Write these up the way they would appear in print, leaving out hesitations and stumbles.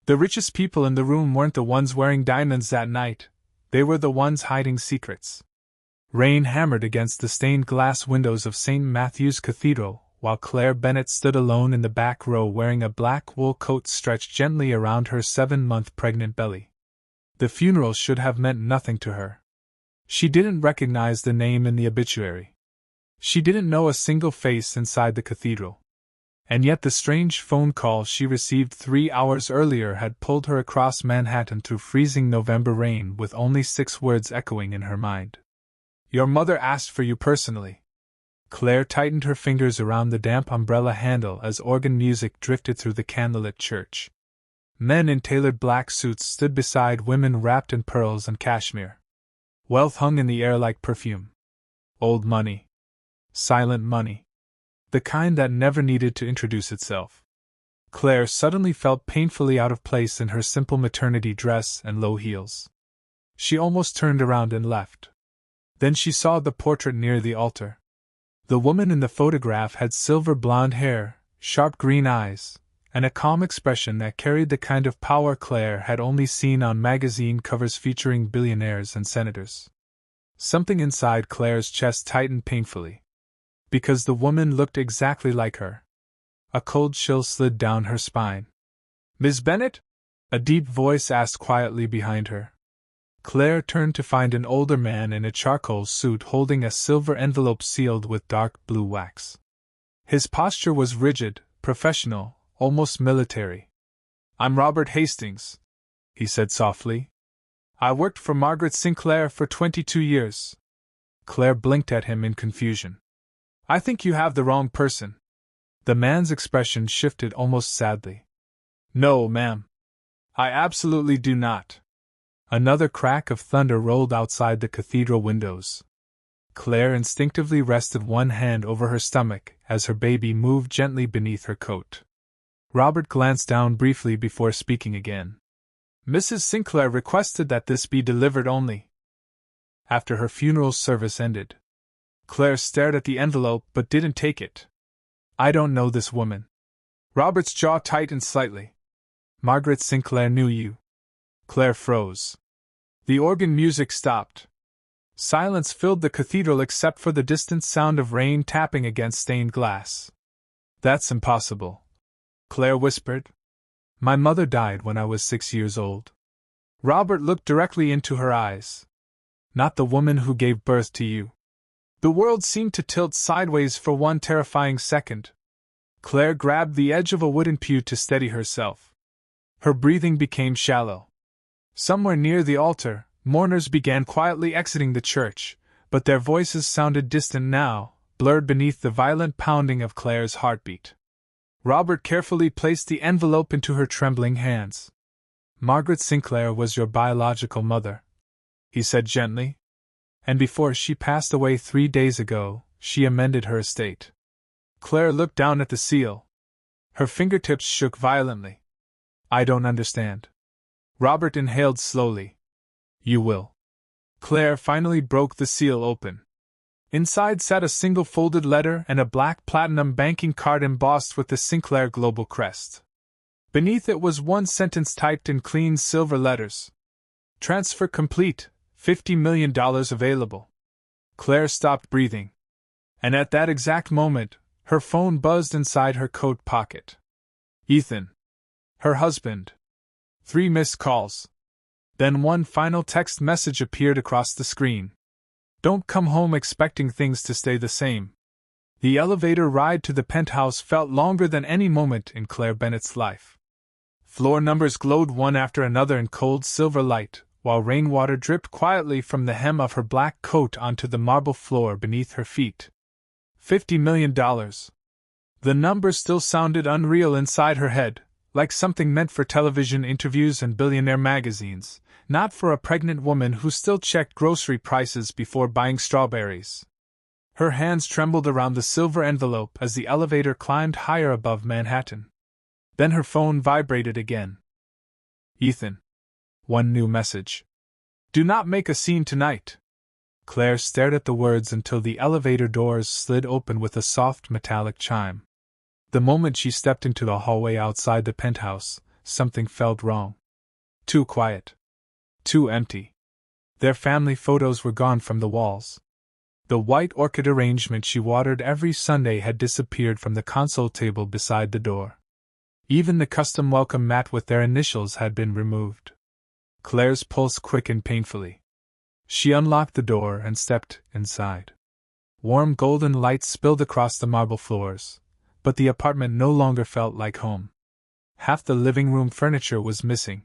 The richest people in the room weren't the ones wearing diamonds that night, they were the ones hiding secrets. Rain hammered against the stained glass windows of St. Matthew's Cathedral, while Claire Bennet stood alone in the back row wearing a black wool coat stretched gently around her 7-month pregnant belly. The funeral should have meant nothing to her. She didn't recognize the name in the obituary. She didn't know a single face inside the cathedral. And yet the strange phone call she received 3 hours earlier had pulled her across Manhattan through freezing November rain with only 6 words echoing in her mind. "Your mother asked for you personally." Claire tightened her fingers around the damp umbrella handle as organ music drifted through the candlelit church. Men in tailored black suits stood beside women wrapped in pearls and cashmere. Wealth hung in the air like perfume. Old money. Silent money. The kind that never needed to introduce itself. Claire suddenly felt painfully out of place in her simple maternity dress and low heels. She almost turned around and left. Then she saw the portrait near the altar. The woman in the photograph had silver blonde hair, sharp green eyes, and a calm expression that carried the kind of power Claire had only seen on magazine covers featuring billionaires and senators. Something inside Claire's chest tightened painfully. Because the woman looked exactly like her. A cold chill slid down her spine. "Miss Bennet?" a deep voice asked quietly behind her. Claire turned to find an older man in a charcoal suit holding a silver envelope sealed with dark blue wax. His posture was rigid, professional, almost military. "I'm Robert Hastings," he said softly. "I worked for Margaret Sinclair for 22 years. Claire blinked at him in confusion. "I think you have the wrong person." The man's expression shifted almost sadly. "No, ma'am. I absolutely do not." Another crack of thunder rolled outside the cathedral windows. Claire instinctively rested one hand over her stomach as her baby moved gently beneath her coat. Robert glanced down briefly before speaking again. "Mrs. Sinclair requested that this be delivered only after her funeral service ended." Claire stared at the envelope but didn't take it. "I don't know this woman." Robert's jaw tightened slightly. "Margaret Sinclair knew you." Claire froze. The organ music stopped. Silence filled the cathedral except for the distant sound of rain tapping against stained glass. "That's impossible," Claire whispered. "My mother died when I was 6 years old." Robert looked directly into her eyes. "Not the woman who gave birth to you." The world seemed to tilt sideways for one terrifying second. Claire grabbed the edge of a wooden pew to steady herself. Her breathing became shallow. Somewhere near the altar, mourners began quietly exiting the church, but their voices sounded distant now, blurred beneath the violent pounding of Claire's heartbeat. Robert carefully placed the envelope into her trembling hands. "Margaret Sinclair was your biological mother," he said gently. "And before she passed away 3 days ago, she amended her estate." Claire looked down at the seal. Her fingertips shook violently. "I don't understand." Robert inhaled slowly. "You will." Claire finally broke the seal open. Inside sat a single folded letter and a black platinum banking card embossed with the Sinclair global crest. Beneath it was one sentence typed in clean silver letters. "Transfer complete. $50 million available." Claire stopped breathing. And at that exact moment, her phone buzzed inside her coat pocket. Ethan. Her husband. 3 missed calls. Then one final text message appeared across the screen. "Don't come home expecting things to stay the same." The elevator ride to the penthouse felt longer than any moment in Claire Bennet's life. Floor numbers glowed one after another in cold silver light, while rainwater dripped quietly from the hem of her black coat onto the marble floor beneath her feet. $50 million. The number still sounded unreal inside her head, like something meant for television interviews and Billionaire magazines, not for a pregnant woman who still checked grocery prices before buying strawberries. Her hands trembled around the silver envelope as the elevator climbed higher above Manhattan. Then her phone vibrated again. "Ethan." One new message. "Do not make a scene tonight." Claire stared at the words until the elevator doors slid open with a soft metallic chime. The moment she stepped into the hallway outside the penthouse, something felt wrong. Too quiet. Too empty. Their family photos were gone from the walls. The white orchid arrangement she watered every Sunday had disappeared from the console table beside the door. Even the custom welcome mat with their initials had been removed. Claire's pulse quickened painfully. She unlocked the door and stepped inside. Warm golden light spilled across the marble floors, but the apartment no longer felt like home. Half the living room furniture was missing.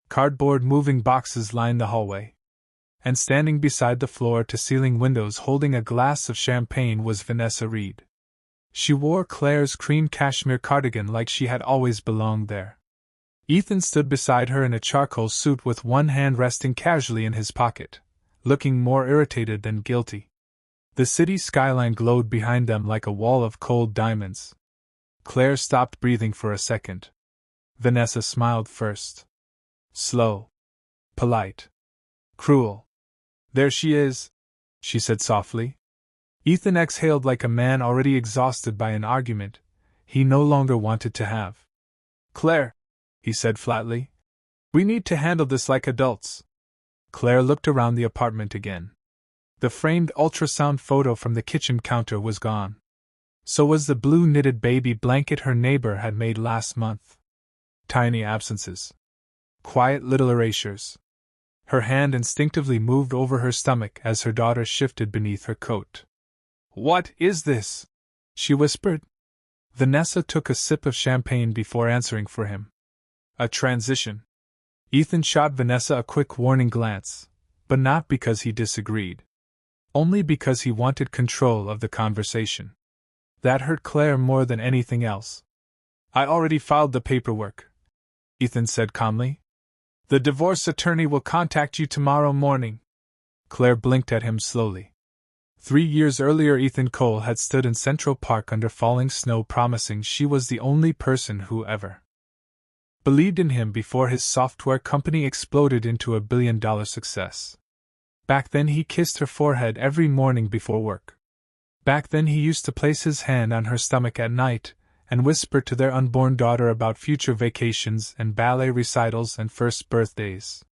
Cardboard moving boxes lined the hallway. And standing beside the floor-to-ceiling windows holding a glass of champagne was Vanessa Reed. She wore Claire's cream cashmere cardigan like she had always belonged there. Ethan stood beside her in a charcoal suit with one hand resting casually in his pocket, looking more irritated than guilty. The city skyline glowed behind them like a wall of cold diamonds. Claire stopped breathing for a second. Vanessa smiled first. Slow. Polite. Cruel. There she is, she said softly. Ethan exhaled like a man already exhausted by an argument he no longer wanted to have. Claire, he said flatly, we need to handle this like adults. Claire looked around the apartment again. The framed ultrasound photo from the kitchen counter was gone. So was the blue knitted baby blanket her neighbor had made last month. Tiny absences. Quiet little erasures. Her hand instinctively moved over her stomach as her daughter shifted beneath her coat. What is this? She whispered. Vanessa took a sip of champagne before answering for him. A transition. Ethan shot Vanessa a quick warning glance, but not because he disagreed. Only because he wanted control of the conversation. That hurt Claire more than anything else. I already filed the paperwork, Ethan said calmly. The divorce attorney will contact you tomorrow morning. Claire blinked at him slowly. 3 years earlier Ethan Cole had stood in Central Park under falling snow promising she was the only person who ever believed in him before his software company exploded into a billion-dollar success. Back then he kissed her forehead every morning before work. Back then he used to place his hand on her stomach at night and whisper to their unborn daughter about future vacations and ballet recitals and first birthdays.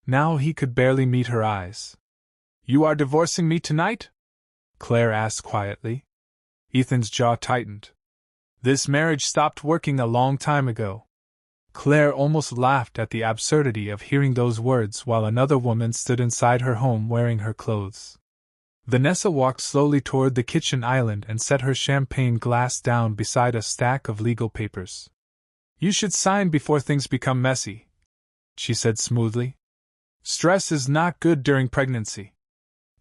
Now he could barely meet her eyes. You are divorcing me tonight? Claire asked quietly. Ethan's jaw tightened. This marriage stopped working a long time ago. Claire almost laughed at the absurdity of hearing those words while another woman stood inside her home wearing her clothes. Vanessa walked slowly toward the kitchen island and set her champagne glass down beside a stack of legal papers. You should sign before things become messy, she said smoothly. Stress is not good during pregnancy.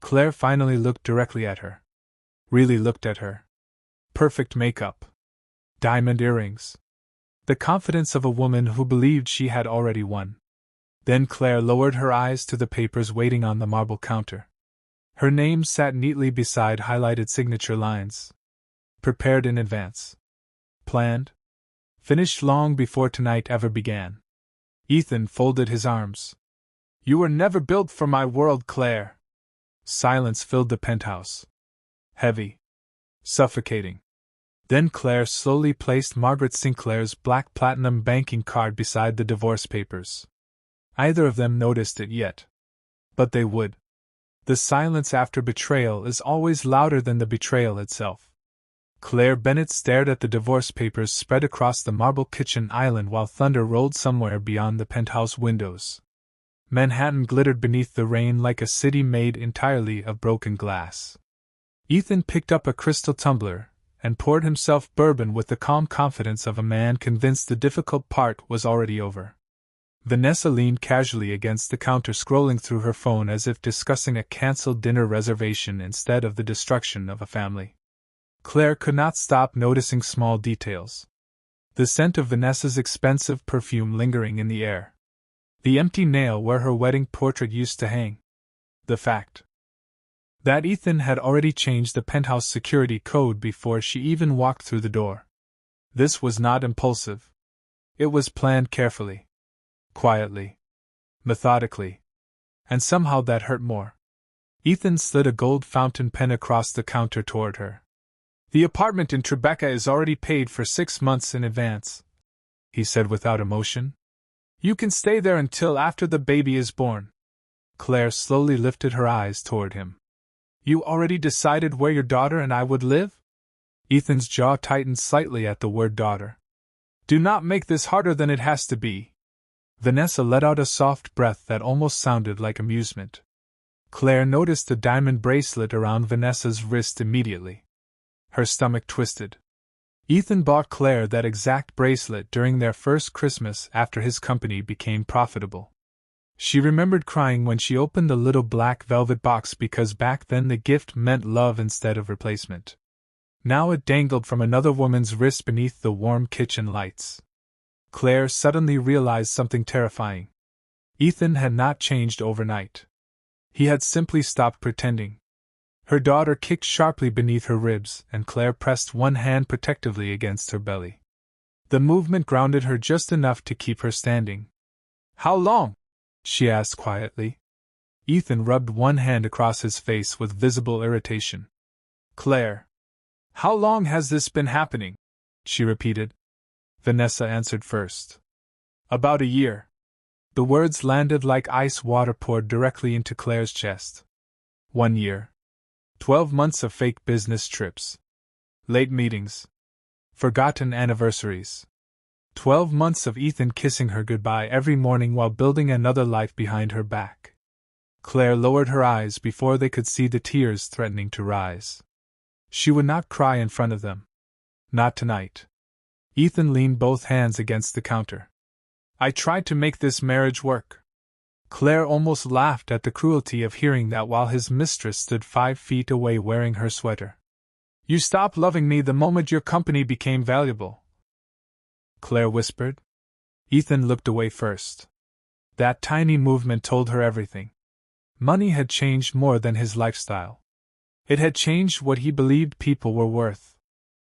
Claire finally looked directly at her. Really looked at her. Perfect makeup. Diamond earrings. The confidence of a woman who believed she had already won. Then Claire lowered her eyes to the papers waiting on the marble counter. Her name sat neatly beside highlighted signature lines. Prepared in advance. Planned. Finished long before tonight ever began. Ethan folded his arms. You were never built for my world, Claire. Silence filled the penthouse. Heavy. Suffocating. Then Claire slowly placed Margaret Sinclair's black platinum banking card beside the divorce papers. Neither of them noticed it yet. But they would. The silence after betrayal is always louder than the betrayal itself. Claire Bennett stared at the divorce papers spread across the marble kitchen island while thunder rolled somewhere beyond the penthouse windows. Manhattan glittered beneath the rain like a city made entirely of broken glass. Ethan picked up a crystal tumbler and poured himself bourbon with the calm confidence of a man convinced the difficult part was already over. Vanessa leaned casually against the counter scrolling through her phone as if discussing a cancelled dinner reservation instead of the destruction of a family. Claire could not stop noticing small details. The scent of Vanessa's expensive perfume lingering in the air. The empty nail where her wedding portrait used to hang. The fact that Ethan had already changed the penthouse security code before she even walked through the door. This was not impulsive. It was planned carefully. Quietly. Methodically. And somehow that hurt more. Ethan slid a gold fountain pen across the counter toward her. The apartment in Tribeca is already paid for 6 months in advance. he said without emotion. You can stay there until after the baby is born. Claire slowly lifted her eyes toward him. You already decided where your daughter and I would live? Ethan's jaw tightened slightly at the word daughter. Do not make this harder than it has to be. Vanessa let out a soft breath that almost sounded like amusement. Claire noticed the diamond bracelet around Vanessa's wrist immediately. Her stomach twisted. Ethan bought Claire that exact bracelet during their first Christmas after his company became profitable. She remembered crying when she opened the little black velvet box because back then the gift meant love instead of replacement. Now it dangled from another woman's wrist beneath the warm kitchen lights. Claire suddenly realized something terrifying. Ethan had not changed overnight. He had simply stopped pretending. Her daughter kicked sharply beneath her ribs, and Claire pressed one hand protectively against her belly. The movement grounded her just enough to keep her standing. How long? She asked quietly. Ethan rubbed one hand across his face with visible irritation. Claire. How long has this been happening? She repeated. Vanessa answered first. About a year. The words landed like ice water poured directly into Claire's chest. 1 year. 12 months of fake business trips. Late meetings. Forgotten anniversaries. 12 months of Ethan kissing her goodbye every morning while building another life behind her back. Claire lowered her eyes before they could see the tears threatening to rise. She would not cry in front of them. Not tonight. Ethan leaned both hands against the counter. I tried to make this marriage work. Claire almost laughed at the cruelty of hearing that while his mistress stood 5 feet away wearing her sweater. You stopped loving me the moment your company became valuable, Claire whispered. Ethan looked away first. That tiny movement told her everything. Money had changed more than his lifestyle. It had changed what he believed people were worth.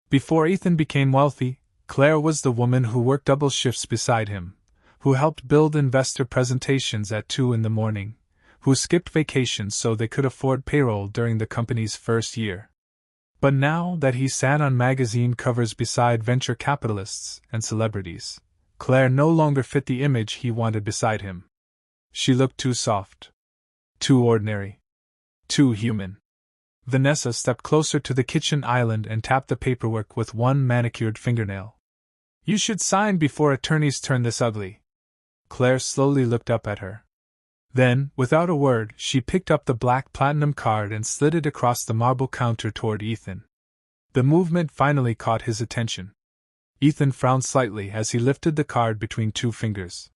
Before Ethan became wealthy, Claire was the woman who worked double shifts beside him, who helped build investor presentations at 2 in the morning, who skipped vacations so they could afford payroll during the company's first year. But now that he sat on magazine covers beside venture capitalists and celebrities, Claire no longer fit the image he wanted beside him. She looked too soft. Too ordinary. Too human. Vanessa stepped closer to the kitchen island and tapped the paperwork with one manicured fingernail. You should sign before attorneys turn this ugly. Claire slowly looked up at her. Then, without a word, she picked up the black platinum card and slid it across the marble counter toward Ethan. The movement finally caught his attention. Ethan frowned slightly as he lifted the card between 2 fingers.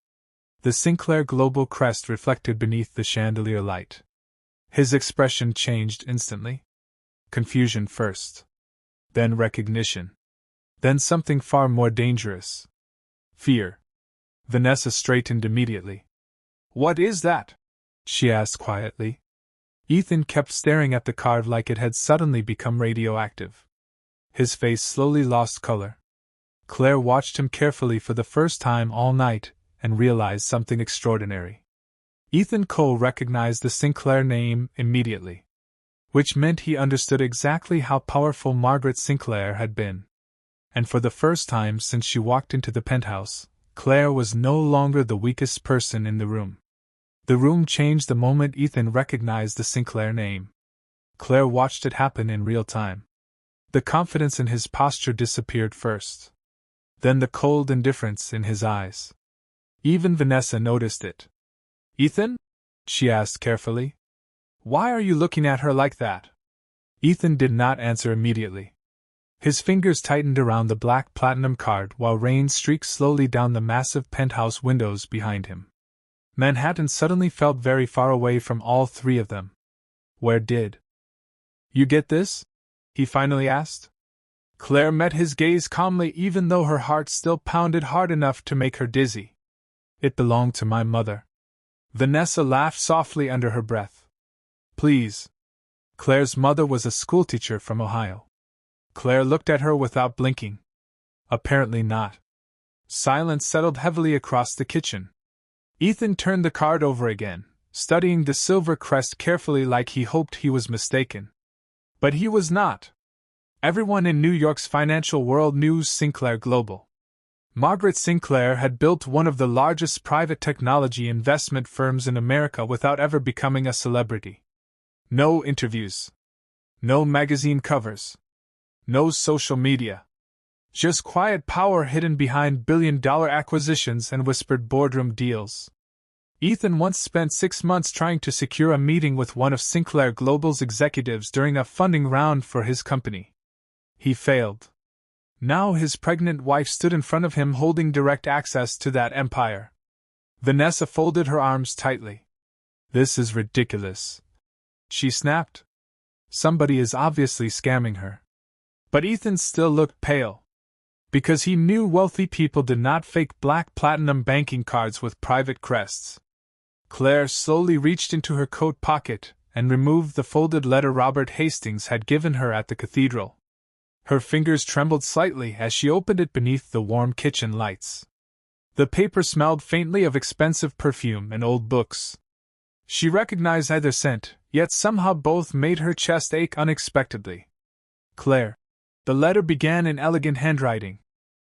The Sinclair Global crest reflected beneath the chandelier light. His expression changed instantly. Confusion first. Then recognition. Then something far more dangerous. Fear. Vanessa straightened immediately. What is that? She asked quietly. Ethan kept staring at the card like it had suddenly become radioactive. His face slowly lost color. Claire watched him carefully for the first time all night and realized something extraordinary. Ethan Cole recognized the Sinclair name immediately, which meant he understood exactly how powerful Margaret Sinclair had been. And for the first time since she walked into the penthouse, Claire was no longer the weakest person in the room. The room changed the moment Ethan recognized the Sinclair name. Claire watched it happen in real time. The confidence in his posture disappeared first. Then the cold indifference in his eyes. Even Vanessa noticed it. Ethan? She asked carefully. Why are you looking at her like that? Ethan did not answer immediately. His fingers tightened around the black platinum card while rain streaked slowly down the massive penthouse windows behind him. Manhattan suddenly felt very far away from all 3 of them. Where did you get this? He finally asked. Claire met his gaze calmly even though her heart still pounded hard enough to make her dizzy. It belonged to my mother. Vanessa laughed softly under her breath. Please. Claire's mother was a schoolteacher from Ohio. Claire looked at her without blinking. Apparently not. Silence settled heavily across the kitchen. Ethan turned the card over again, studying the silver crest carefully like he hoped he was mistaken. But he was not. Everyone in New York's financial world knew Sinclair Global. Margaret Sinclair had built one of the largest private technology investment firms in America without ever becoming a celebrity. No interviews. No magazine covers. No social media. Just quiet power hidden behind billion-dollar acquisitions and whispered boardroom deals. Ethan once spent 6 months trying to secure a meeting with one of Sinclair Global's executives during a funding round for his company. He failed. Now his pregnant wife stood in front of him holding direct access to that empire. Vanessa folded her arms tightly. "This is ridiculous," she snapped. "Somebody is obviously scamming her." But Ethan still looked pale. Because he knew wealthy people did not fake black platinum banking cards with private crests. Claire slowly reached into her coat pocket and removed the folded letter Robert Hastings had given her at the cathedral. Her fingers trembled slightly as she opened it beneath the warm kitchen lights. The paper smelled faintly of expensive perfume and old books. She recognized either scent, yet somehow both made her chest ache unexpectedly. "Claire," the letter began in elegant handwriting,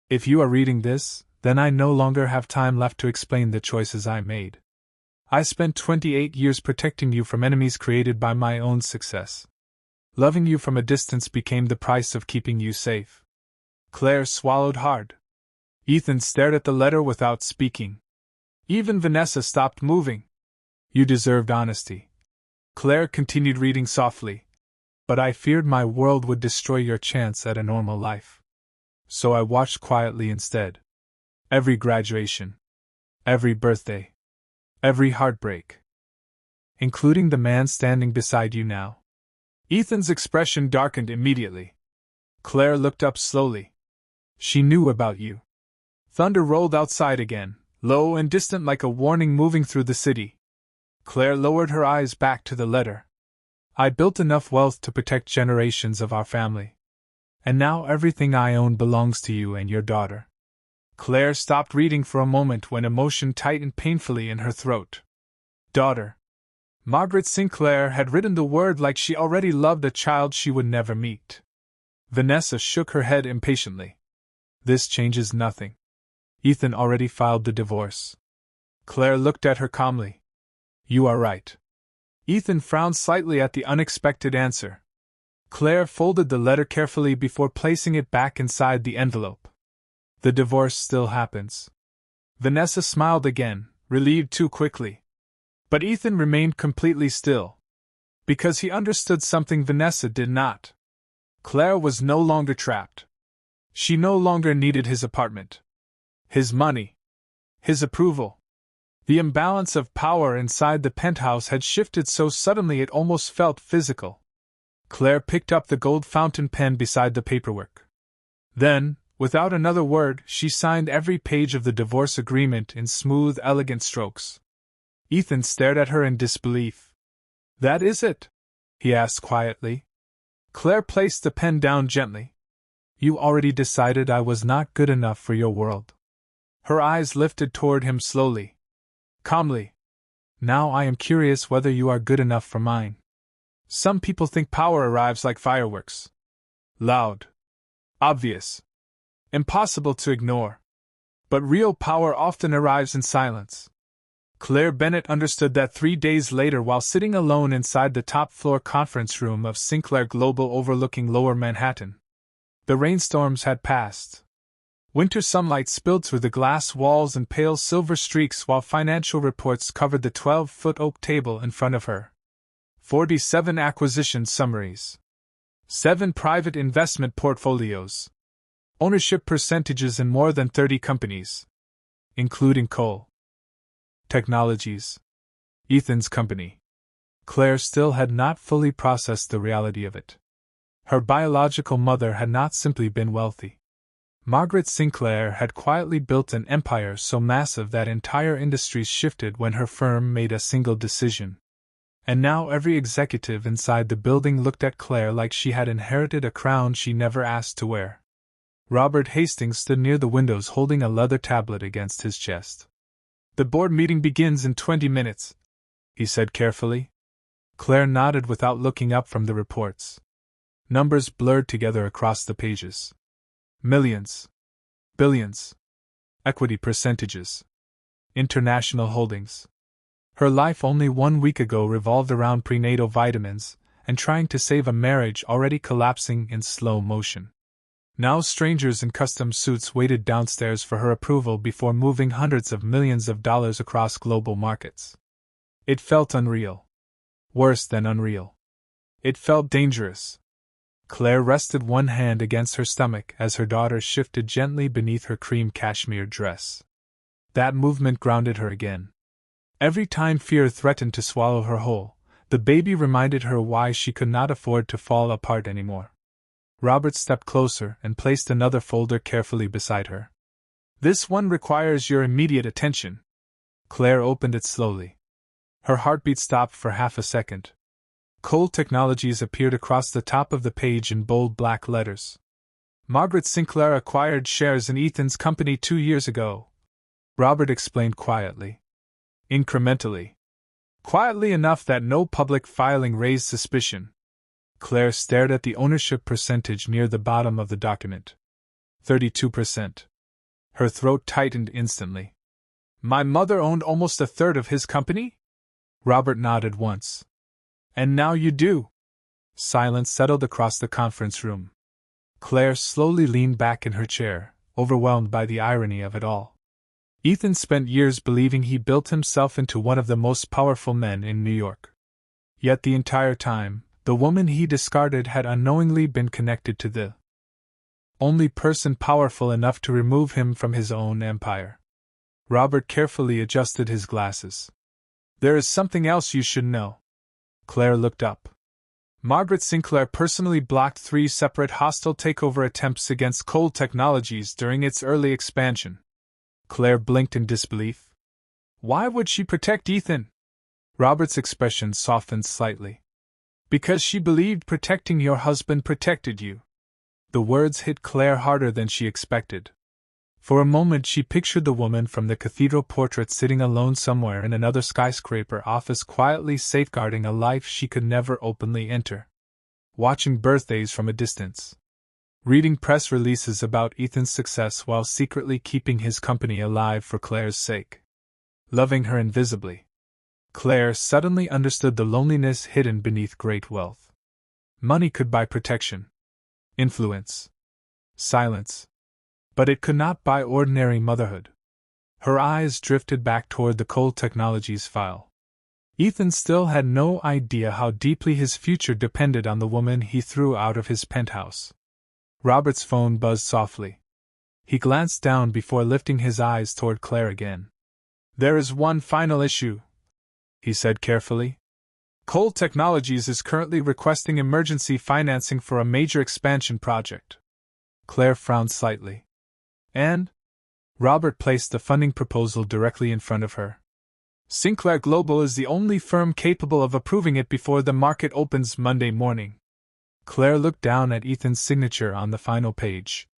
"if you are reading this, then I no longer have time left to explain the choices I made. I spent 28 years protecting you from enemies created by my own success. Loving you from a distance became the price of keeping you safe." Claire swallowed hard. Ethan stared at the letter without speaking. Even Vanessa stopped moving. "You deserved honesty." Claire continued reading softly. "But I feared my world would destroy your chance at a normal life. So I watched quietly instead. Every graduation. Every birthday. Every heartbreak. Including the man standing beside you now." Ethan's expression darkened immediately. Claire looked up slowly. "She knew about you." Thunder rolled outside again, low and distant like a warning moving through the city. Claire lowered her eyes back to the letter. "I built enough wealth to protect generations of our family. And now everything I own belongs to you and your daughter." Claire stopped reading for a moment when emotion tightened painfully in her throat. Daughter. Margaret Sinclair had written the word like she already loved a child she would never meet. Vanessa shook her head impatiently. "This changes nothing. Ethan already filed the divorce." Claire looked at her calmly. "You are right." Ethan frowned slightly at the unexpected answer. Claire folded the letter carefully before placing it back inside the envelope. "The divorce still happens." Vanessa smiled again, relieved too quickly. But Ethan remained completely still. Because he understood something Vanessa did not. Claire was no longer trapped. She no longer needed his apartment. His money. His approval. The imbalance of power inside the penthouse had shifted so suddenly it almost felt physical. Claire picked up the gold fountain pen beside the paperwork. Then, without another word, she signed every page of the divorce agreement in smooth, elegant strokes. Ethan stared at her in disbelief. "That is it?" he asked quietly. Claire placed the pen down gently. "You already decided I was not good enough for your world." Her eyes lifted toward him slowly. Calmly. "Now I am curious whether you are good enough for mine. Some people think power arrives like fireworks. Loud. Obvious. Impossible to ignore. But real power often arrives in silence." Claire Bennett understood that 3 days later while sitting alone inside the top-floor conference room of Sinclair Global overlooking Lower Manhattan. The rainstorms had passed. Winter sunlight spilled through the glass walls in pale silver streaks while financial reports covered the 12-foot oak table in front of her. 47 acquisition summaries. 7 private investment portfolios. Ownership percentages in more than 30 companies. Including coal. Technologies. Ethan's company. Claire still had not fully processed the reality of it. Her biological mother had not simply been wealthy. Margaret Sinclair had quietly built an empire so massive that entire industries shifted when her firm made a single decision. And now every executive inside the building looked at Claire like she had inherited a crown she never asked to wear. Robert Hastings stood near the windows holding a leather tablet against his chest. "The board meeting begins in 20 minutes, he said carefully. Claire nodded without looking up from the reports. Numbers blurred together across the pages. Millions. Billions. equity percentages, international holdings. Her life only 1 week ago revolved around prenatal vitamins and trying to save a marriage already collapsing in slow motion. Now strangers in custom suits waited downstairs for her approval before moving hundreds of millions of dollars across global markets. It felt unreal. Worse than unreal. It felt dangerous. Claire rested one hand against her stomach as her daughter shifted gently beneath her cream cashmere dress. That movement grounded her again. Every time fear threatened to swallow her whole, the baby reminded her why she could not afford to fall apart anymore. Robert stepped closer and placed another folder carefully beside her. "This one requires your immediate attention." Claire opened it slowly. Her heartbeat stopped for half a second. Cole Technologies appeared across the top of the page in bold black letters. "Margaret Sinclair acquired shares in Ethan's company 2 years ago," Robert explained quietly. Incrementally. Quietly enough that no public filing raised suspicion. Claire stared at the ownership percentage near the bottom of the document. 32%. Her throat tightened instantly. "My mother owned almost a third of his company?" Robert nodded once. "And now you do." Silence settled across the conference room. Claire slowly leaned back in her chair, overwhelmed by the irony of it all. Ethan spent years believing he built himself into one of the most powerful men in New York. Yet the entire time, the woman he discarded had unknowingly been connected to the only person powerful enough to remove him from his own empire. Robert carefully adjusted his glasses. "There is something else you should know." Claire looked up. "Margaret Sinclair personally blocked 3 separate hostile takeover attempts against Cole Technologies during its early expansion." Claire blinked in disbelief. "Why would she protect Ethan?" Robert's expression softened slightly. "Because she believed protecting your husband protected you." The words hit Claire harder than she expected. For a moment she pictured the woman from the cathedral portrait sitting alone somewhere in another skyscraper office quietly safeguarding a life she could never openly enter. Watching birthdays from a distance. Reading press releases about Ethan's success while secretly keeping his company alive for Claire's sake. Loving her invisibly. Claire suddenly understood the loneliness hidden beneath great wealth. Money could buy protection, influence, silence. But it could not buy ordinary motherhood. Her eyes drifted back toward the Cole Technologies file. Ethan still had no idea how deeply his future depended on the woman he threw out of his penthouse. Robert's phone buzzed softly. He glanced down before lifting his eyes toward Claire again. "There is one final issue," he said carefully. "Cole Technologies is currently requesting emergency financing for a major expansion project." Claire frowned slightly. "And?" Robert placed the funding proposal directly in front of her. "Sinclair Global is the only firm capable of approving it before the market opens Monday morning." Claire looked down at Ethan's signature on the final page.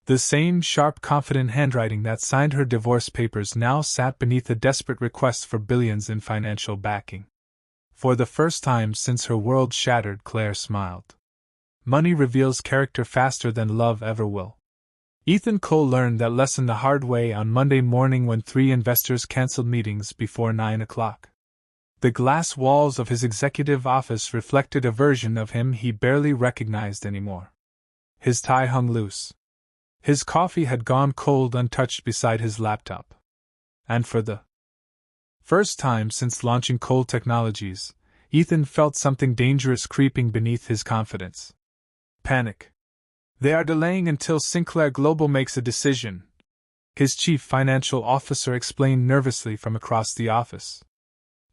The same sharp, confident handwriting that signed her divorce papers now sat beneath a desperate request for billions in financial backing. For the first time since her world shattered, Claire smiled. Money reveals character faster than love ever will. Ethan Cole learned that lesson the hard way on Monday morning when 3 investors canceled meetings before 9 o'clock. The glass walls of his executive office reflected a version of him he barely recognized anymore. His tie hung loose. His coffee had gone cold untouched beside his laptop. And for the first time since launching Cole Technologies, Ethan felt something dangerous creeping beneath his confidence. Panic. "They are delaying until Sinclair Global makes a decision," his chief financial officer explained nervously from across the office.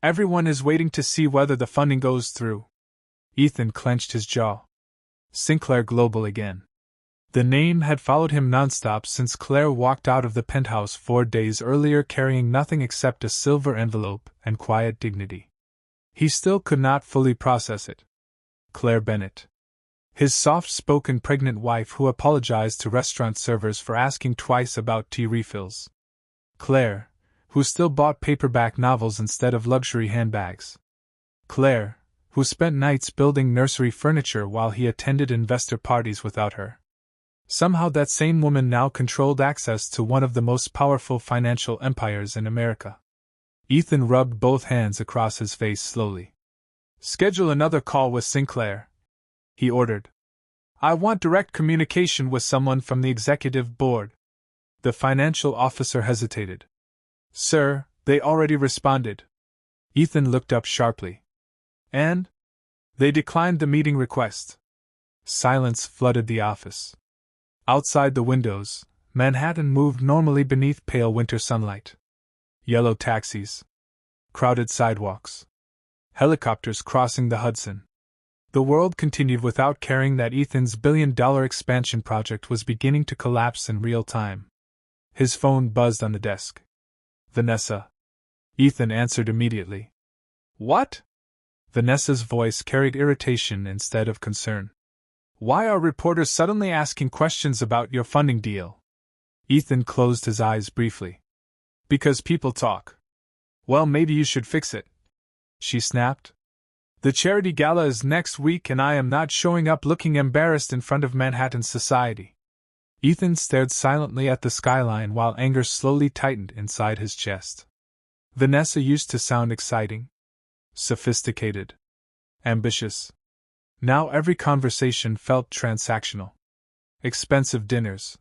"Everyone is waiting to see whether the funding goes through." Ethan clenched his jaw. Sinclair Global again. The name had followed him nonstop since Claire walked out of the penthouse 4 days earlier carrying nothing except a silver envelope and quiet dignity. He still could not fully process it. Claire Bennett. His soft-spoken pregnant wife who apologized to restaurant servers for asking twice about tea refills. Claire, who still bought paperback novels instead of luxury handbags. Claire, who spent nights building nursery furniture while he attended investor parties without her. Somehow that same woman now controlled access to one of the most powerful financial empires in America. Ethan rubbed both hands across his face slowly. "Schedule another call with Sinclair," he ordered. "I want direct communication with someone from the executive board." The financial officer hesitated. "Sir, they already responded." Ethan looked up sharply. "And?" "They declined the meeting request." Silence flooded the office. Outside the windows, Manhattan moved normally beneath pale winter sunlight. Yellow taxis. Crowded sidewalks. Helicopters crossing the Hudson. The world continued without caring that Ethan's billion-dollar expansion project was beginning to collapse in real time. His phone buzzed on the desk. "Vanessa." Ethan answered immediately. "What?" Vanessa's voice carried irritation instead of concern. "Why are reporters suddenly asking questions about your funding deal?" Ethan closed his eyes briefly. "Because people talk." "Well, maybe you should fix it," she snapped. "The charity gala is next week and I am not showing up looking embarrassed in front of Manhattan society." Ethan stared silently at the skyline while anger slowly tightened inside his chest. Vanessa used to sound exciting, sophisticated, ambitious. Now every conversation felt transactional. Expensive dinners,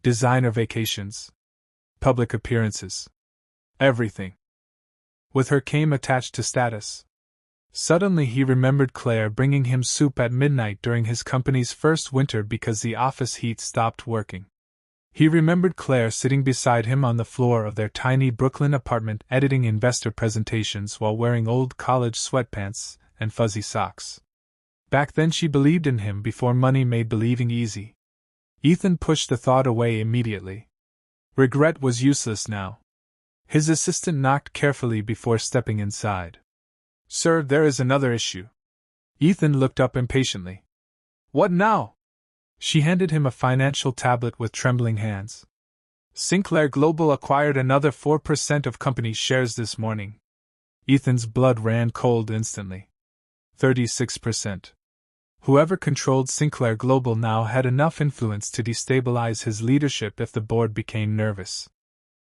designer vacations, public appearances. Everything. With her came attached to status. Suddenly he remembered Claire bringing him soup at midnight during his company's first winter because the office heat stopped working. He remembered Claire sitting beside him on the floor of their tiny Brooklyn apartment editing investor presentations while wearing old college sweatpants and fuzzy socks. Back then she believed in him before money made believing easy. Ethan pushed the thought away immediately. Regret was useless now. His assistant knocked carefully before stepping inside. "Sir, there is another issue." Ethan looked up impatiently. "What now?" She handed him a financial tablet with trembling hands. "Sinclair Global acquired another 4% of company shares this morning." Ethan's blood ran cold instantly. 36%. Whoever controlled Sinclair Global now had enough influence to destabilize his leadership if the board became nervous.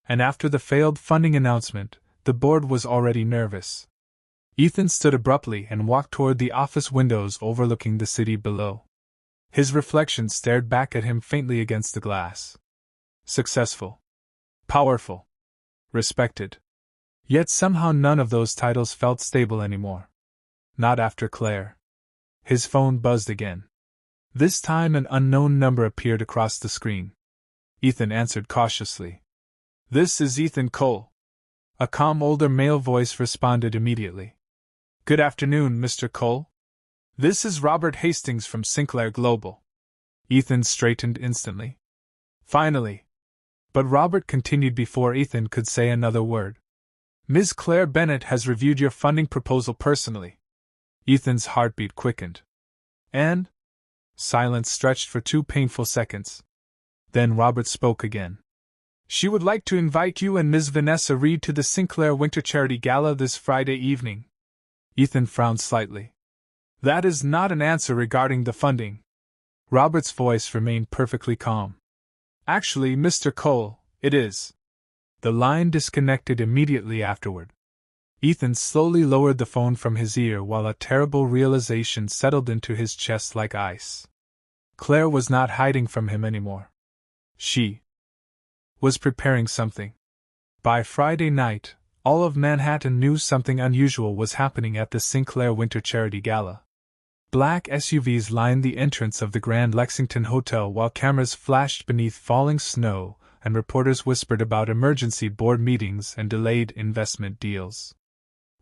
And after the failed funding announcement, the board was already nervous. Ethan stood abruptly and walked toward the office windows overlooking the city below. His reflection stared back at him faintly against the glass. Successful. Powerful. Respected. Yet somehow none of those titles felt stable anymore. Not after Claire. His phone buzzed again. This time an unknown number appeared across the screen. Ethan answered cautiously. "This is Ethan Cole." A calm older male voice responded immediately. "Good afternoon, Mr. Cole. This is Robert Hastings from Sinclair Global." Ethan straightened instantly. "Finally." But Robert continued before Ethan could say another word. "Ms. Claire Bennett has reviewed your funding proposal personally." Ethan's heartbeat quickened. "And?" Silence stretched for 2 painful seconds. Then Robert spoke again. "She would like to invite you and Ms. Vanessa Reed to the Sinclair Winter Charity Gala this Friday evening." Ethan frowned slightly. "That is not an answer regarding the funding." Robert's voice remained perfectly calm. "Actually, Mr. Cole, it is." The line disconnected immediately afterward. Ethan slowly lowered the phone from his ear while a terrible realization settled into his chest like ice. Claire was not hiding from him anymore. She was preparing something. By Friday night, all of Manhattan knew something unusual was happening at the Sinclair Winter Charity Gala. Black SUVs lined the entrance of the Grand Lexington Hotel while cameras flashed beneath falling snow and reporters whispered about emergency board meetings and delayed investment deals.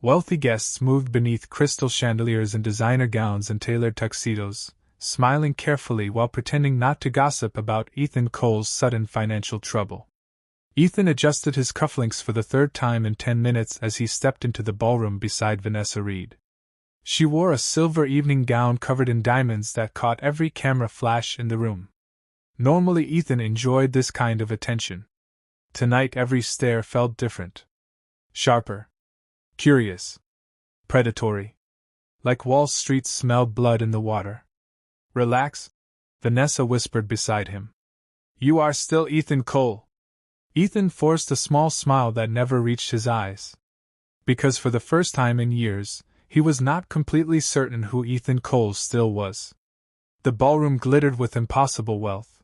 Wealthy guests moved beneath crystal chandeliers in designer gowns and tailored tuxedos, smiling carefully while pretending not to gossip about Ethan Cole's sudden financial trouble. Ethan adjusted his cufflinks for the third time in 10 minutes as he stepped into the ballroom beside Vanessa Reed. She wore a silver evening gown covered in diamonds that caught every camera flash in the room. Normally Ethan enjoyed this kind of attention. Tonight every stare felt different. Sharper. Curious. Predatory. Like Wall Street smelled blood in the water. "Relax," Vanessa whispered beside him. You are still Ethan Cole. Ethan forced a small smile that never reached his eyes. Because for the first time in years, he was not completely certain who Ethan Cole still was. The ballroom glittered with impossible wealth.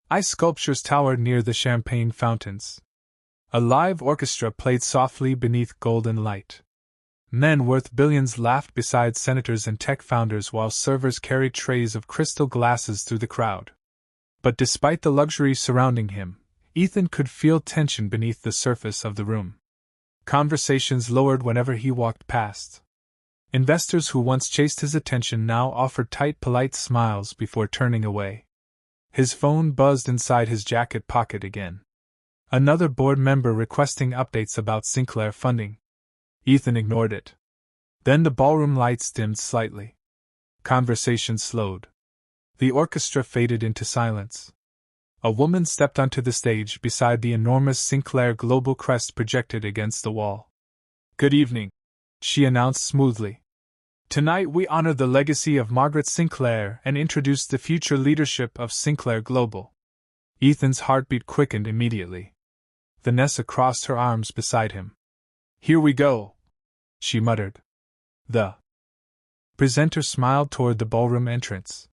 Ice sculptures towered near the champagne fountains. A live orchestra played softly beneath golden light. Men worth billions laughed beside senators and tech founders while servers carried trays of crystal glasses through the crowd. But despite the luxury surrounding him, Ethan could feel tension beneath the surface of the room. Conversations lowered whenever he walked past. Investors who once chased his attention now offered tight, polite smiles before turning away. His phone buzzed inside his jacket pocket again. Another board member requesting updates about Sinclair funding. Ethan ignored it. Then the ballroom lights dimmed slightly. Conversation slowed. The orchestra faded into silence. A woman stepped onto the stage beside the enormous Sinclair Global crest projected against the wall. Good evening, she announced smoothly. Tonight we honor the legacy of Margaret Sinclair and introduce the future leadership of Sinclair Global. Ethan's heartbeat quickened immediately. Vanessa crossed her arms beside him. Here we go, she muttered. The presenter smiled toward the ballroom entrance.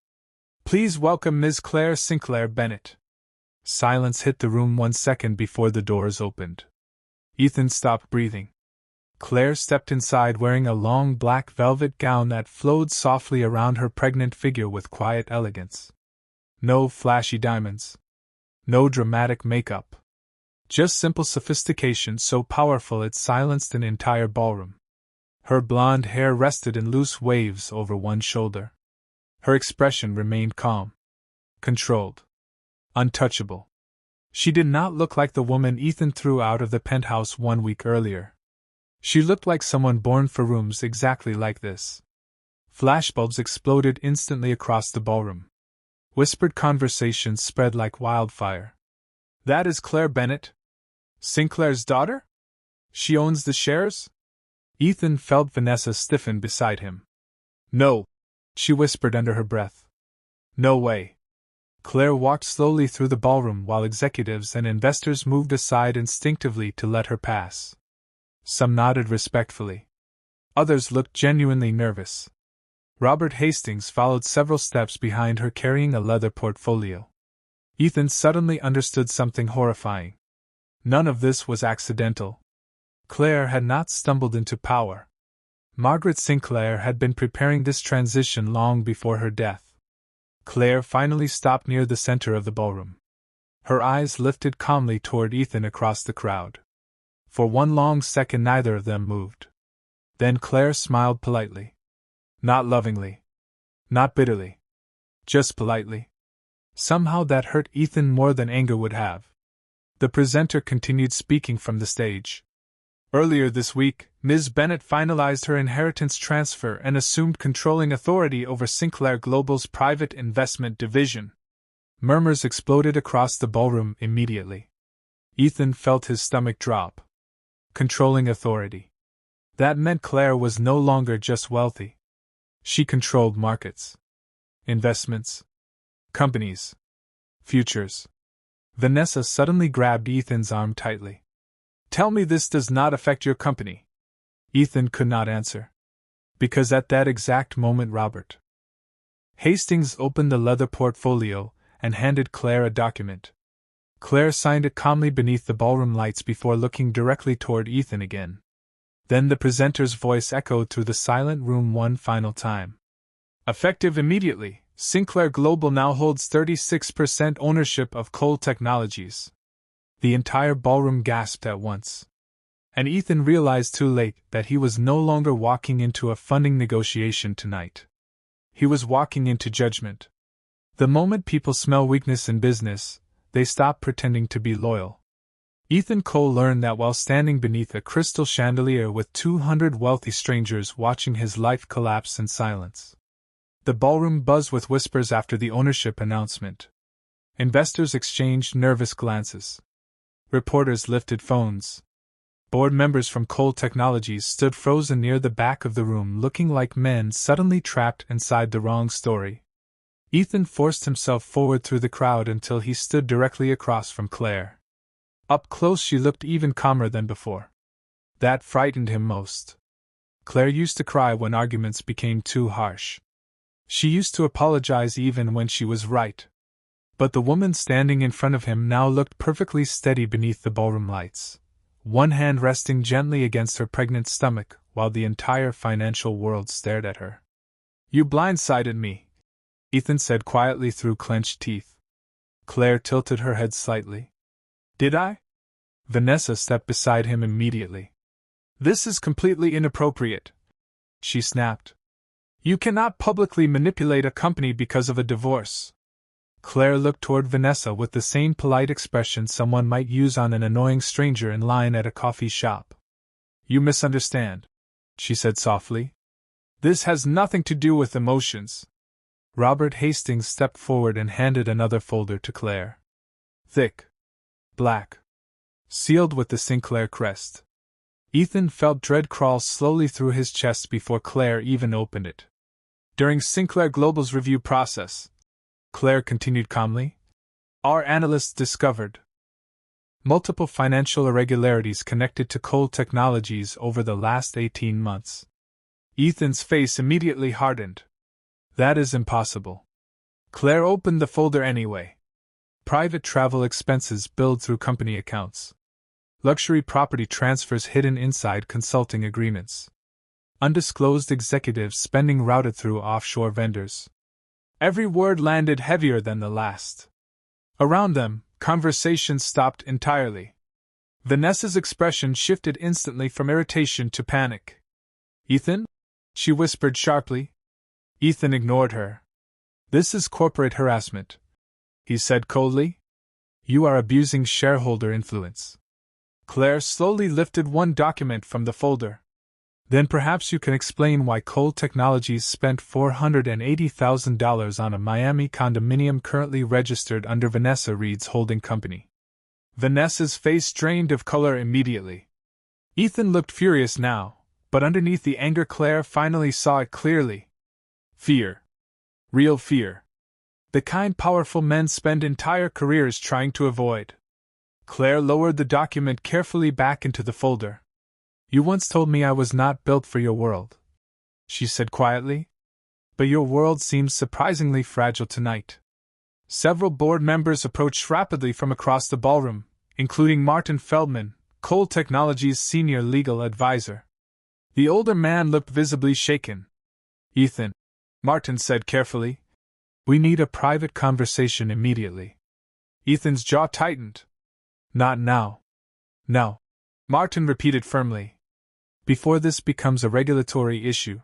Please welcome Ms. Claire Sinclair Bennett. Silence hit the room 1 second before the doors opened. Ethan stopped breathing. Claire stepped inside wearing a long black velvet gown that flowed softly around her pregnant figure with quiet elegance. No flashy diamonds. No dramatic makeup. Just simple sophistication so powerful it silenced an entire ballroom. Her blonde hair rested in loose waves over one shoulder. Her expression remained calm. Controlled. Untouchable. She did not look like the woman Ethan threw out of the penthouse 1 week earlier. She looked like someone born for rooms exactly like this. Flashbulbs exploded instantly across the ballroom. Whispered conversations spread like wildfire. That is Claire Bennett? Sinclair's daughter? She owns the shares? Ethan felt Vanessa stiffen beside him. No, she whispered under her breath. No way. Claire walked slowly through the ballroom while executives and investors moved aside instinctively to let her pass. Some nodded respectfully. Others looked genuinely nervous. Robert Hastings followed several steps behind her carrying a leather portfolio. Ethan suddenly understood something horrifying. None of this was accidental. Claire had not stumbled into power. Margaret Sinclair had been preparing this transition long before her death. Claire finally stopped near the center of the ballroom. Her eyes lifted calmly toward Ethan across the crowd. For 1 long second neither of them moved. Then Claire smiled politely. Not lovingly. Not bitterly. Just politely. Somehow that hurt Ethan more than anger would have. The presenter continued speaking from the stage. Earlier this week, Ms. Bennett finalized her inheritance transfer and assumed controlling authority over Sinclair Global's private investment division. Murmurs exploded across the ballroom immediately. Ethan felt his stomach drop. Controlling authority. That meant Claire was no longer just wealthy. She controlled markets. Investments. Companies. Futures. Vanessa suddenly grabbed Ethan's arm tightly. Tell me this does not affect your company. Ethan could not answer. Because at that exact moment Robert Hastings opened the leather portfolio and handed Claire a document. Claire signed it calmly beneath the ballroom lights before looking directly toward Ethan again. Then the presenter's voice echoed through the silent room one final time. Effective immediately, Sinclair Global now holds 36% ownership of Cole Technologies. The entire ballroom gasped at once. And Ethan realized too late that he was no longer walking into a funding negotiation tonight. He was walking into judgment. The moment people smell weakness in business, they stop pretending to be loyal. Ethan Cole learned that while standing beneath a crystal chandelier with 200 wealthy strangers watching his life collapse in silence. The ballroom buzzed with whispers after the ownership announcement. Investors exchanged nervous glances. Reporters lifted phones. Board members from Cole Technologies stood frozen near the back of the room looking like men suddenly trapped inside the wrong story. Ethan forced himself forward through the crowd until he stood directly across from Claire. Up close she looked even calmer than before. That frightened him most. Claire used to cry when arguments became too harsh. She used to apologize even when she was right. But the woman standing in front of him now looked perfectly steady beneath the ballroom lights, one hand resting gently against her pregnant stomach while the entire financial world stared at her. "You blindsided me," Ethan said quietly through clenched teeth. Claire tilted her head slightly. "Did I?" Vanessa stepped beside him immediately. "This is completely inappropriate," she snapped. "You cannot publicly manipulate a company because of a divorce." Claire looked toward Vanessa with the same polite expression someone might use on an annoying stranger in line at a coffee shop. "You misunderstand," she said softly. "This has nothing to do with emotions." Robert Hastings stepped forward and handed another folder to Claire. Thick. Black. Sealed with the Sinclair crest. Ethan felt dread crawl slowly through his chest before Claire even opened it. "During Sinclair Global's review process," Claire continued calmly, "our analysts discovered multiple financial irregularities connected to Cole Technologies over the last 18 months. Ethan's face immediately hardened. "That is impossible." Claire opened the folder anyway. Private travel expenses billed through company accounts. Luxury property transfers hidden inside consulting agreements. Undisclosed executive spending routed through offshore vendors. Every word landed heavier than the last. Around them, conversation stopped entirely. Vanessa's expression shifted instantly from irritation to panic. "Ethan?" she whispered sharply. Ethan ignored her. "This is corporate harassment," he said coldly. "You are abusing shareholder influence." Claire slowly lifted one document from the folder. "Then perhaps you can explain why Cole Technologies spent $480,000 on a Miami condominium currently registered under Vanessa Reed's holding company." Vanessa's face drained of color immediately. Ethan looked furious now, but underneath the anger Claire finally saw it clearly. Fear. Real fear. The kind powerful men spend entire careers trying to avoid. Claire lowered the document carefully back into the folder. "You once told me I was not built for your world," she said quietly. "But your world seems surprisingly fragile tonight." Several board members approached rapidly from across the ballroom, including Martin Feldman, Cole Technologies' senior legal advisor. The older man looked visibly shaken. "Ethan," Martin said carefully, "we need a private conversation immediately." Ethan's jaw tightened. "Not now." "No," Martin repeated firmly. "Before this becomes a regulatory issue."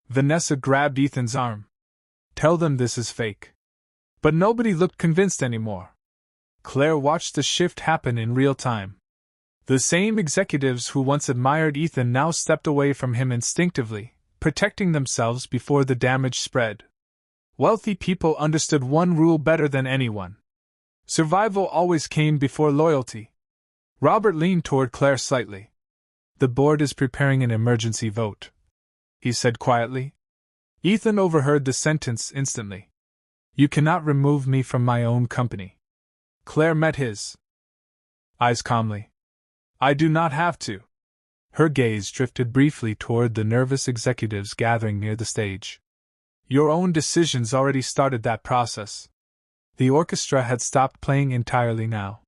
Vanessa grabbed Ethan's arm. "Tell them this is fake." But nobody looked convinced anymore. Claire watched the shift happen in real time. The same executives who once admired Ethan now stepped away from him instinctively, protecting themselves before the damage spread. Wealthy people understood one rule better than anyone. Survival always came before loyalty. Robert leaned toward Claire slightly. "The board is preparing an emergency vote," he said quietly. Ethan overheard the sentence instantly. "You cannot remove me from my own company." Claire met his eyes calmly. "I do not have to." Her gaze drifted briefly toward the nervous executives gathering near the stage. "Your own decisions already started that process." The orchestra had stopped playing entirely now.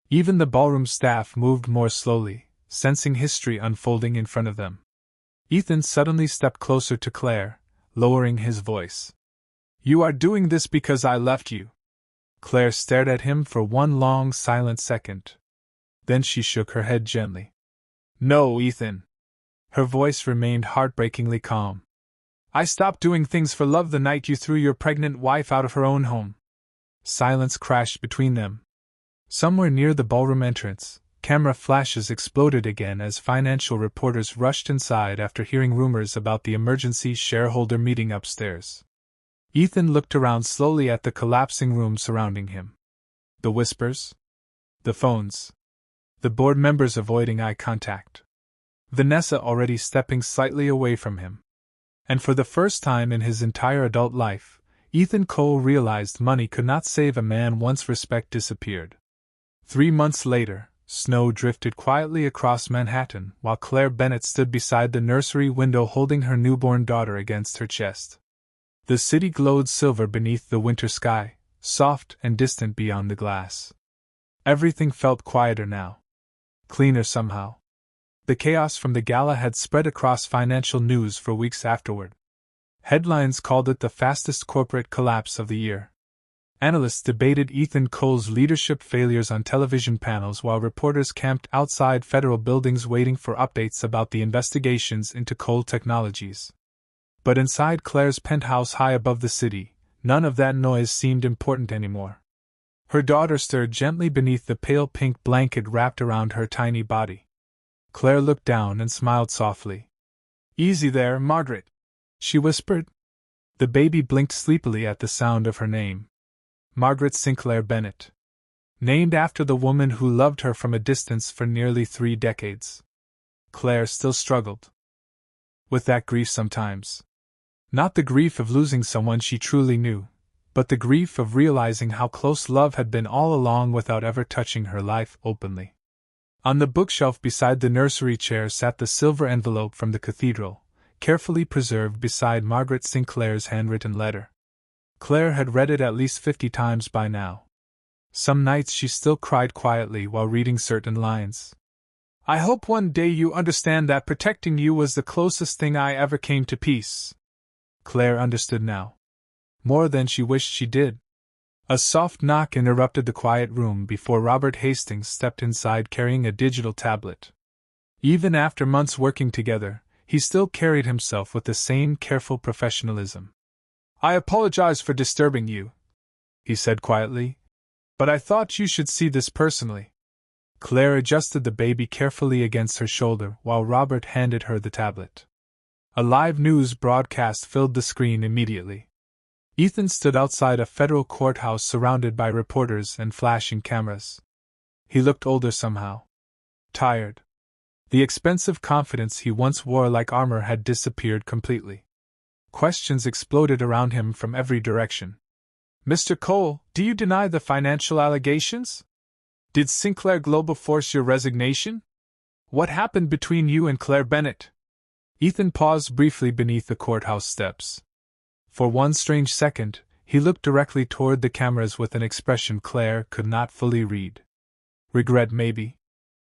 Even the ballroom staff moved more slowly, sensing history unfolding in front of them. Ethan suddenly stepped closer to Claire, lowering his voice. "You are doing this because I left you." Claire stared at him for one long, silent second. Then she shook her head gently. "No, Ethan." Her voice remained heartbreakingly calm. "I stopped doing things for love the night you threw your pregnant wife out of her own home." Silence crashed between them. Somewhere near the ballroom entrance, camera flashes exploded again as financial reporters rushed inside after hearing rumors about the emergency shareholder meeting upstairs. Ethan looked around slowly at the collapsing room surrounding him. The whispers. The phones. The board members avoiding eye contact. Vanessa already stepping slightly away from him. And for the first time in his entire adult life, Ethan Cole realized money could not save a man once respect disappeared. 3 months later, snow drifted quietly across Manhattan while Claire Bennett stood beside the nursery window holding her newborn daughter against her chest. The city glowed silver beneath the winter sky, soft and distant beyond the glass. Everything felt quieter now. Cleaner somehow. The chaos from the gala had spread across financial news for weeks afterward. Headlines called it the fastest corporate collapse of the year. Analysts debated Ethan Cole's leadership failures on television panels while reporters camped outside federal buildings waiting for updates about the investigations into Cole Technologies. But inside Claire's penthouse high above the city, none of that noise seemed important anymore. Her daughter stirred gently beneath the pale pink blanket wrapped around her tiny body. Claire looked down and smiled softly. "Easy there, Margaret," she whispered. The baby blinked sleepily at the sound of her name. Margaret Sinclair Bennett. Named after the woman who loved her from a distance for nearly 3 decades. Claire still struggled with that grief sometimes. Not the grief of losing someone she truly knew, but the grief of realizing how close love had been all along without ever touching her life openly. On the bookshelf beside the nursery chair sat the silver envelope from the cathedral, carefully preserved beside Margaret Sinclair's handwritten letter. Claire had read it at least 50 times by now. Some nights she still cried quietly while reading certain lines. "I hope one day you understand that protecting you was the closest thing I ever came to peace." Claire understood now. More than she wished she did. A soft knock interrupted the quiet room before Robert Hastings stepped inside carrying a digital tablet. Even after months working together, he still carried himself with the same careful professionalism. "I apologize for disturbing you," he said quietly, "but I thought you should see this personally." Claire adjusted the baby carefully against her shoulder while Robert handed her the tablet. A live news broadcast filled the screen immediately. Ethan stood outside a federal courthouse surrounded by reporters and flashing cameras. He looked older somehow. Tired. The expensive confidence he once wore like armor had disappeared completely. Questions exploded around him from every direction. "Mr. Cole, do you deny the financial allegations? Did Sinclair Global force your resignation? What happened between you and Claire Bennett?" Ethan paused briefly beneath the courthouse steps. For one strange second, he looked directly toward the cameras with an expression Claire could not fully read. Regret, maybe?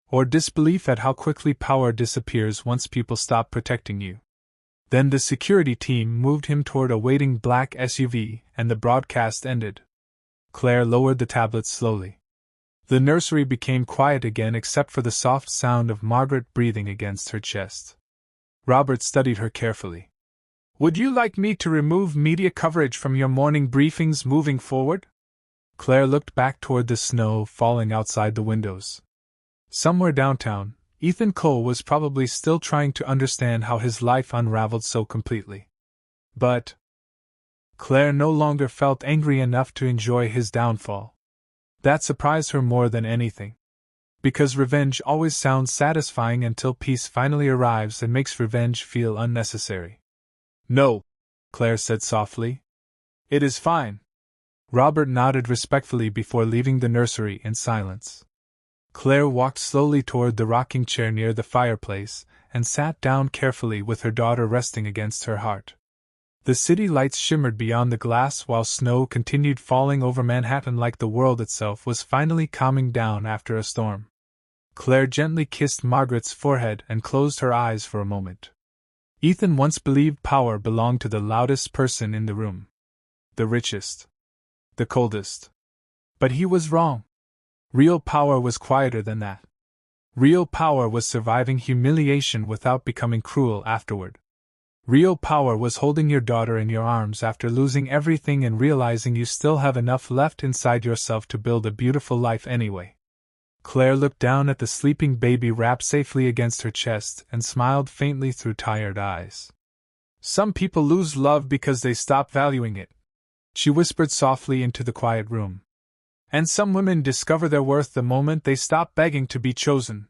Or disbelief at how quickly power disappears once people stop protecting you. Then the security team moved him toward a waiting black SUV, and the broadcast ended. Claire lowered the tablet slowly. The nursery became quiet again except for the soft sound of Margaret breathing against her chest. Robert studied her carefully. "Would you like me to remove media coverage from your morning briefings moving forward?" Claire looked back toward the snow falling outside the windows. Somewhere downtown, Ethan Cole was probably still trying to understand how his life unraveled so completely. But Claire no longer felt angry enough to enjoy his downfall. That surprised her more than anything. Because revenge always sounds satisfying until peace finally arrives and makes revenge feel unnecessary. "No," Claire said softly. "It is fine." Robert nodded respectfully before leaving the nursery in silence. Claire walked slowly toward the rocking chair near the fireplace and sat down carefully with her daughter resting against her heart. The city lights shimmered beyond the glass while snow continued falling over Manhattan like the world itself was finally calming down after a storm. Claire gently kissed Margaret's forehead and closed her eyes for a moment. Ethan once believed power belonged to the loudest person in the room. The richest. The coldest. But he was wrong. Real power was quieter than that. Real power was surviving humiliation without becoming cruel afterward. Real power was holding your daughter in your arms after losing everything and realizing you still have enough left inside yourself to build a beautiful life anyway. Claire looked down at the sleeping baby wrapped safely against her chest and smiled faintly through tired eyes. "Some people lose love because they stop valuing it," she whispered softly into the quiet room. "And some women discover their worth the moment they stop begging to be chosen."